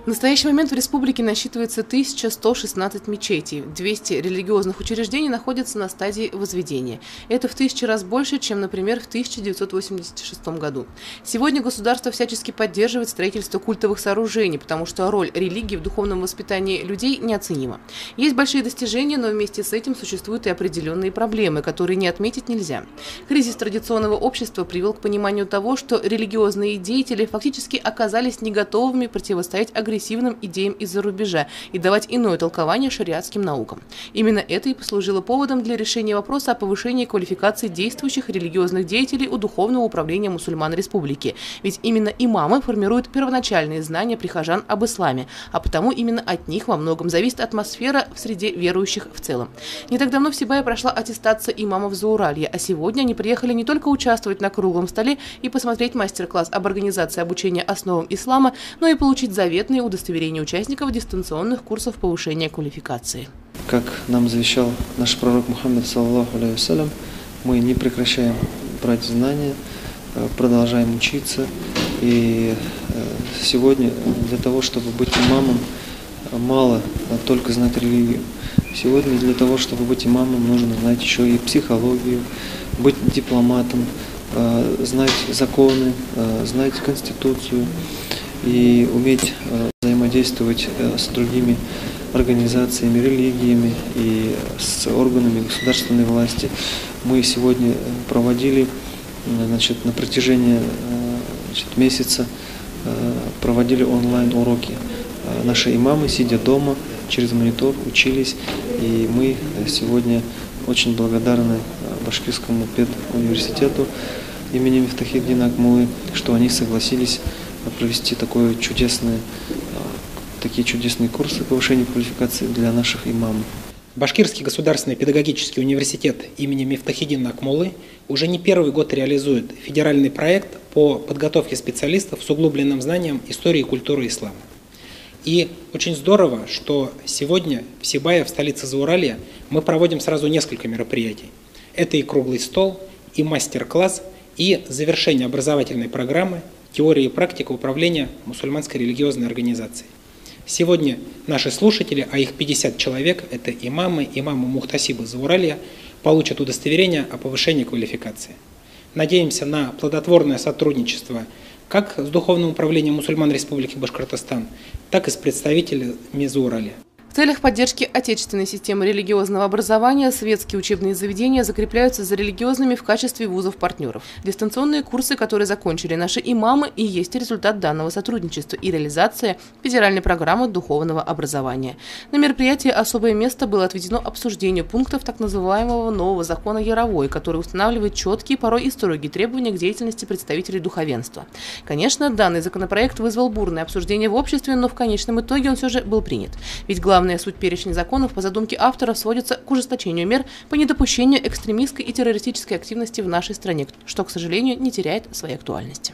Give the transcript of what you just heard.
В настоящий момент в республике насчитывается 1116 мечетей, 200 религиозных учреждений находятся на стадии возведения. Это в 1000 раз больше, чем, например, в 1986 году. Сегодня государство всячески поддерживает строительство культовых сооружений, потому что роль религии в духовном воспитании людей неоценима. Есть большие достижения, но вместе с этим существуют и определенные проблемы, которые не отметить нельзя. Кризис традиционного общества привел к пониманию того, что религиозные деятели фактически оказались не готовыми противостоять агрессивным идеям из-за рубежа и давать иное толкование шариатским наукам. Именно это и послужило поводом для решения вопроса о повышении квалификации действующих религиозных деятелей у Духовного управления мусульман республики. Ведь именно имамы формируют первоначальные знания прихожан об исламе, а потому именно от них во многом зависит атмосфера в среде верующих в целом. Не так давно в Сибае прошла аттестация имамов Зауралья, а сегодня они приехали не только участвовать на круглом столе и посмотреть мастер-класс об организации обучения основам ислама, но и получить заветные удостоверения участников дистанционных курсов повышения квалификации. Как нам завещал наш пророк Мухаммад, саллаллаху алейхи вассалям, мы не прекращаем брать знания, продолжаем учиться. И сегодня для того, чтобы быть имамом, мало только знать религию. Сегодня для того, чтобы быть имамом, нужно знать еще и психологию, быть дипломатом, знать законы, знать конституцию и уметь взаимодействовать с другими организациями, религиями и с органами государственной власти. Мы сегодня проводили, на протяжении месяца проводили онлайн-уроки. Наши имамы, сидя дома, через монитор учились, и мы сегодня очень благодарны Башкирскому педуниверситету имени Мифтахиддина Акмуллы, что они согласились провести такие чудесные курсы повышения квалификации для наших имамов. Башкирский государственный педагогический университет имени Мифтахиддина Акмуллы уже не первый год реализует федеральный проект по подготовке специалистов с углубленным знанием истории и культуры ислама. И очень здорово, что сегодня в Сибае, в столице Зауралья, мы проводим сразу несколько мероприятий. Это и круглый стол, и мастер-класс, и завершение образовательной программы «Теория и практика управления мусульманской религиозной организацией». Сегодня наши слушатели, а их 50 человек, это имамы Мухтасибы Зауралья, получат удостоверение о повышении квалификации. Надеемся на плодотворное сотрудничество как с Духовным управлением мусульман Республики Башкортостан, так и с представителями Зауралья. В целях поддержки отечественной системы религиозного образования светские учебные заведения закрепляются за религиозными в качестве вузов-партнеров. Дистанционные курсы, которые закончили наши имамы, и есть результат данного сотрудничества и реализация федеральной программы духовного образования. На мероприятии особое место было отведено обсуждению пунктов так называемого нового закона Яровой, который устанавливает четкие, порой и строгие требования к деятельности представителей духовенства. Конечно, данный законопроект вызвал бурное обсуждение в обществе, но в конечном итоге он все же был принят. Ведь главная суть перечня законов по задумке автора сводится к ужесточению мер по недопущению экстремистской и террористической активности в нашей стране, что, к сожалению, не теряет своей актуальности.